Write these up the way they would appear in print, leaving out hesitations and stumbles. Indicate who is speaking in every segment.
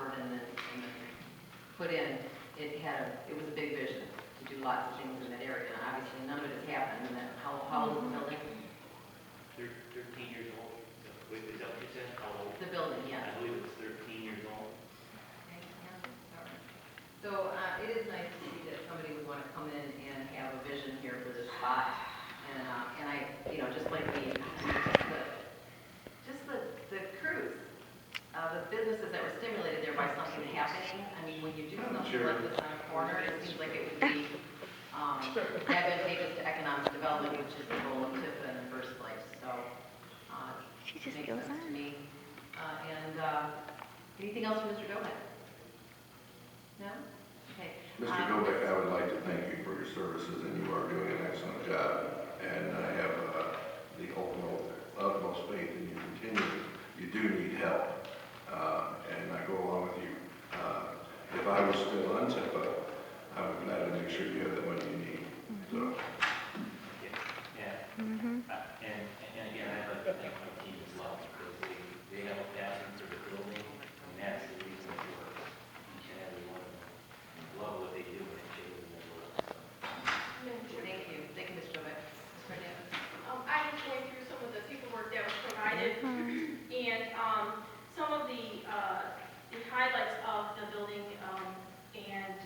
Speaker 1: offered and then put in, it was a big vision to do lots of things in that area, and obviously none of it has happened. And then how old is the building?
Speaker 2: 13 years old. Wait, is that what you said? How old?
Speaker 1: The building, yes.
Speaker 2: I believe it's 13 years old.
Speaker 1: Okay, yeah, sorry. So it is nice to see that somebody would want to come in and have a vision here for this spot, and I, just like the cruise, the businesses that were stimulated there by something happening. I mean, when you do something like this on a corner, it seems like it would be advantageous to economic development, which is the goal of TIFA in the first place. So
Speaker 3: She just
Speaker 1: makes
Speaker 3: goes
Speaker 1: sense to
Speaker 3: on.
Speaker 1: me. Anything else for Mr. Dobek? No? Okay.
Speaker 4: Mr. Dobek, I would like to thank you for your services, and you are doing an excellent job. And I have the utmost faith in you continue. You do need help, and I go along with you. If I was still on TIFA, I would gladly make sure you have the money you need. So.
Speaker 2: Yeah.
Speaker 3: Mm-hmm.
Speaker 2: And again, I'd like to thank my team as well, because they have a passion for the building, and that's the reason for each and every one of them. Love what they do and it shows in their work.
Speaker 1: Thank you. Thank you, Mr. Dobek. Ms. Brandana.
Speaker 5: I was going through some of the paperwork that was provided, and some of the highlights of the building and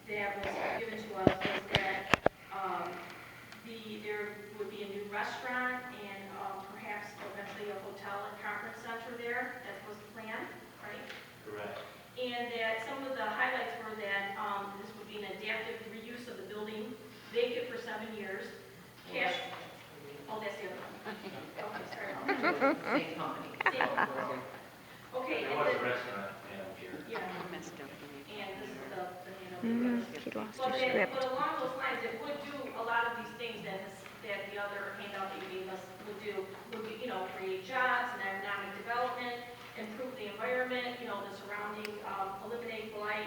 Speaker 5: that was given to us was that there would be a new restaurant and perhaps eventually a hotel and conference center there. That was the plan, right?
Speaker 2: Correct.
Speaker 5: And that some of the highlights were that this would be an adaptive reuse of the building, vacant for 7 years, cash. Oh, that's the other one. Okay, sorry.
Speaker 1: Same company.
Speaker 5: Okay.
Speaker 2: There was a restaurant, here.
Speaker 5: Yeah. And this is the
Speaker 3: She lost
Speaker 5: But
Speaker 3: her script.
Speaker 5: along those lines, it would do a lot of these things that the other handout that you gave us would do, would be, create jobs and economic development, improve the environment, the surrounding, eliminate blight,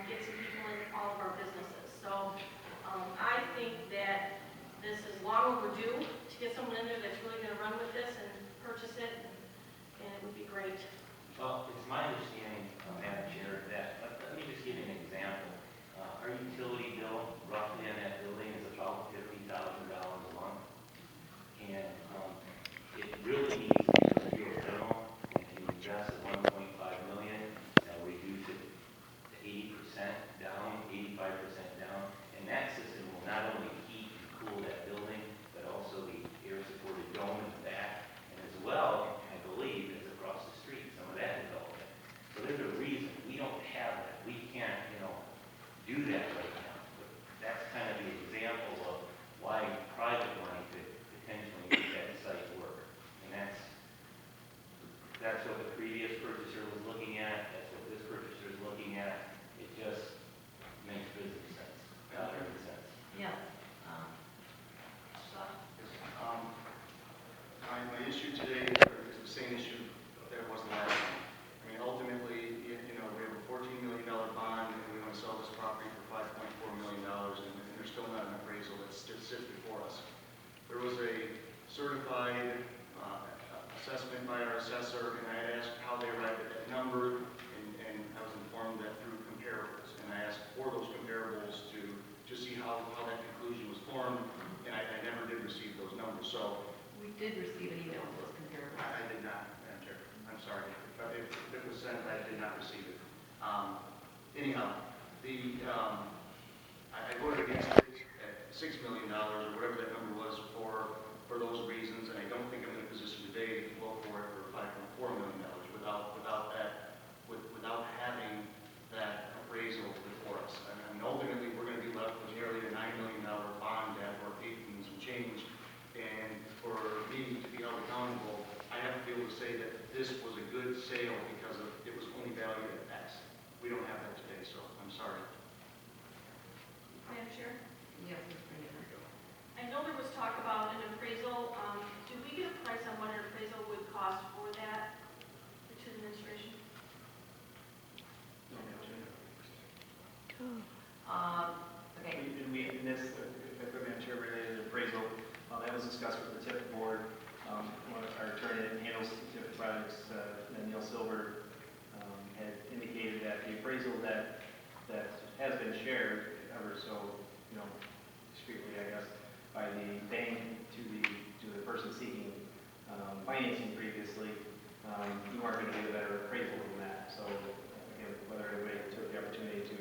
Speaker 5: get some people in all of our businesses. So I think that this is long overdue to get someone in there that's really going to run with this and purchase it, and it would be great.
Speaker 2: Well, it's my understanding, Madam Chair, that, let me just give you an example. Our utility bill roughly on that building is about $50,000 a month. And it really needs to be a bill, and you invest $1.5 million, and reduce it to 80% down, 85% down. And that system will not only heat and cool that building, but also the air-supported dome in the back. And as well, I believe, is across the street, some of that development. So there's a reason we don't have that. We can't, do that right now. But that's kind of the example of why private money could potentially make that site work. And that's what the previous purchaser was looking at. That's what this purchaser is looking at. It just makes business sense. Sense.
Speaker 1: Yes.
Speaker 6: My issue today is the same issue that was last time. I mean, ultimately, we have a $14 million bond, and we want to sell this property for $5.4 million, and there's still not an appraisal that sits before us. There was a certified assessment by our assessor, and I had asked how they arrived at that number, and I was informed that through comparables. And I asked for those comparables to see how that conclusion was formed, and I never did receive those numbers. So
Speaker 1: We did receive an email with those comparables.
Speaker 6: I did not, Madam Chair. I'm sorry. If it was sent, I did not receive it. Anyhow, I voted against it at $6 million or whatever that number was for those reasons, and I don't think I'm in a position today to vote for it for $5.4 million without having that appraisal before us. I mean, ultimately, we're going to be left with nearly a $9 million bond at or 8 and some change. And for me to be held accountable, I have to be able to say that this was a good sale because it was only valued at X. We don't have that today, so I'm sorry.
Speaker 7: been shared ever so, discreetly, I guess, by the bank to the person seeking financing previously, you aren't going to get a better appraisal than that. So, again, whether anybody took the opportunity to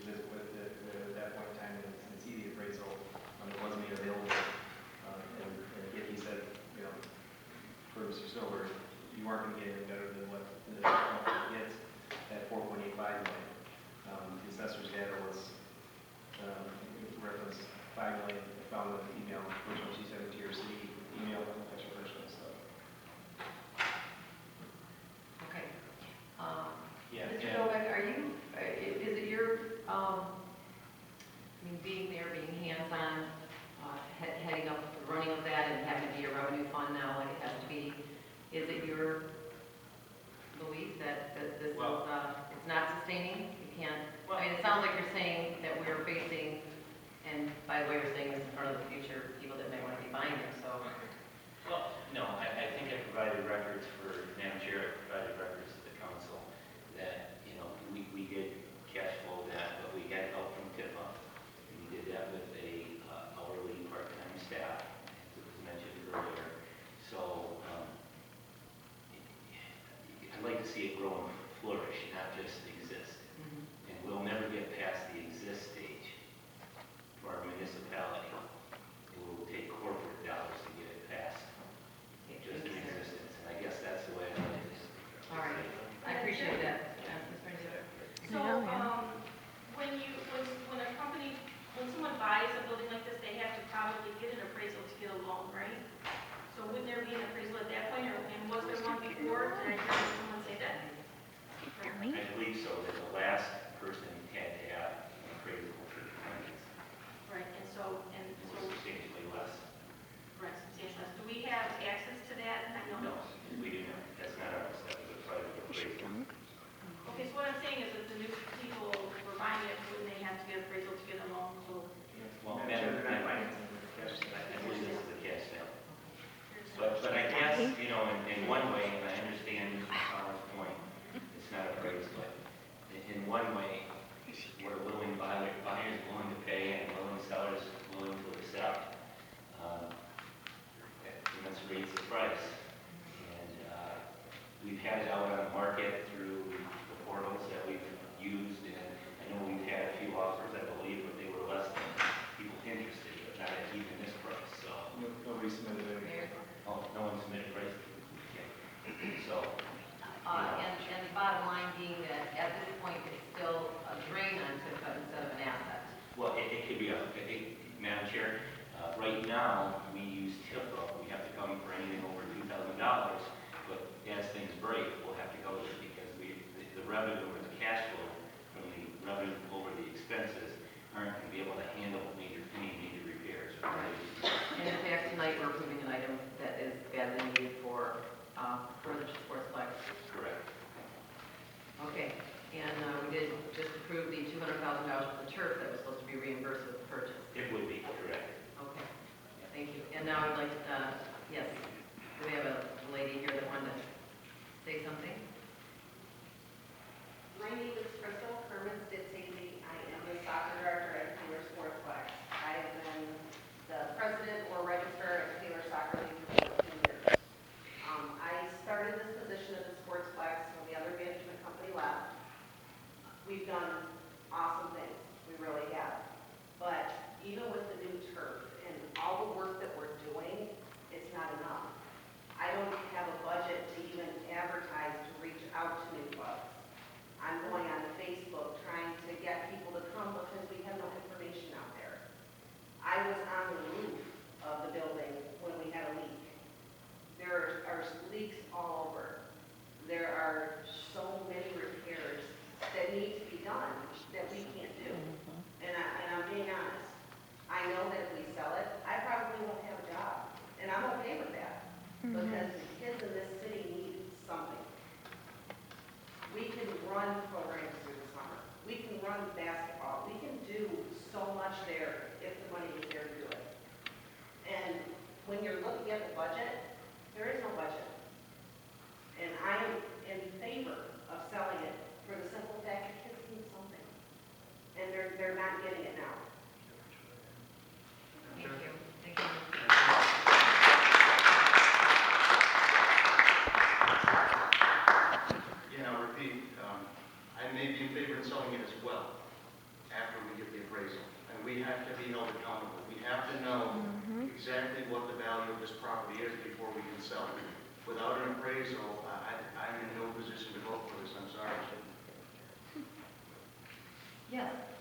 Speaker 7: visit with it at that point in time and see the appraisal, it wasn't made available. And again, he said, for Mr. Silver, you aren't going to get any better than what the company gets at 4.85 million. The assessor's data was referenced 5 million. I found the email version she sent it to your city email extra version. So.
Speaker 1: Okay.
Speaker 2: Yeah,
Speaker 1: Mr.
Speaker 2: and-
Speaker 1: Dobek, is it your, being there, being hands-on, heading up the running of that and having to be a revenue fund now like it has to be, is it your belief that this is, it's not sustaining? You can't, it sounds like you're saying that we're facing, and by the way, you're saying this in front of the future people that may want to be buying it, so.
Speaker 2: Well, no, I think I provided records for, Madam Chair, I provided records to the council that, we did cash flow that, but we got help from TIFA. We did that with a hourly part-time staff, as it was mentioned earlier. So, I'd like to see it grow and flourish, not just exist. And we'll never get past the exist stage for our municipality. It will take corporate dollars to get it past just an existence. And I guess that's the way I like it.
Speaker 1: All right, I appreciate that. Ms. Brandana.
Speaker 5: So, when someone buys a building like this, they have to probably get an appraisal to get a loan, right? So wouldn't there be an appraisal at that point, and was there one before? Did I hear someone say that?
Speaker 2: I believe so, that the last person had to have an appraisal for the finance.
Speaker 5: Right, and so,
Speaker 2: It was substantially less.
Speaker 5: right, substantial. Do we have access to that? I don't
Speaker 2: No,
Speaker 5: know.
Speaker 2: we do not. That's not ours. That was a private appraisal.
Speaker 5: Okay, so what I'm saying is that the new people were buying it, wouldn't they have to get appraisal to get a loan? So
Speaker 2: Well,
Speaker 7: Madam Chair, they're not
Speaker 2: Madam-
Speaker 7: financing the cash
Speaker 2: I
Speaker 7: sale.
Speaker 2: believe this is the cash sale. But I guess, in one way, and I understand Mr. Fowler's point, it's not appraised, but in one way, what a willing buyer is willing to pay and willing sellers willing to accept, that rates the price. And we've had it out on the market through the portals that we've used, and I know we've had a few offers, I believe, but they were less than people interested, but not at even this price, so.
Speaker 7: Nobody submitted anything.
Speaker 1: Mayor?
Speaker 2: Oh, no one submitted price? Okay. So,
Speaker 1: And the bottom line being that at this point, it's still a drain on TIFA instead of an asset.
Speaker 2: well, it could be, Madam Chair, right now, we use TIFA, we have to come for anything over $2,000, but as things break, we'll have to go there because the revenue or the cash flow from the revenue over the expenses aren't going to be able to handle any major repairs.
Speaker 1: And in fact, tonight, we're approving an item that is badly needed for further Sports Plex.
Speaker 2: Correct.
Speaker 1: Okay, and we did just approve the $200,000 for the turf that was supposed to be reimbursed with the purchase.
Speaker 2: It would be, correct.
Speaker 1: Okay, thank you. And now I'd like, yes, do we have a lady here that wanted to say something?
Speaker 8: My name is Crystal Kerman Stitzing. I am the soccer director at Taylor Sports Plex. I have been the president or registrar at Taylor Soccer League for 14 years. I started this position at the Sports Plex when the other management company left. We've done awesome things, we really have. But even with the new turf and all the work that we're doing, it's not enough. I don't have a budget to even advertise to reach out to new clubs. I'm going on Facebook trying to get people to come because we have no information out there. I was on the roof of the building when we had a leak. There are leaks all over. There are so many repairs that need to be done that we can't do. And I'm being honest. I know that if we sell it, I probably won't have a job. And I'm okay with that because the kids in this city need something. We can run programs through the summer. We can run basketball. We can do so much there if the money is there to do it. And when you're looking at the budget, there is no budget. And I am in favor of selling it for the simple fact that kids need something. And they're not
Speaker 6: may be in favor of selling it as well, after we get the appraisal. And we have to be held accountable. We have to know exactly what the value of this property is before we can sell it. Without an appraisal, I'm in no position to vote for this, I'm sorry.
Speaker 1: Yes.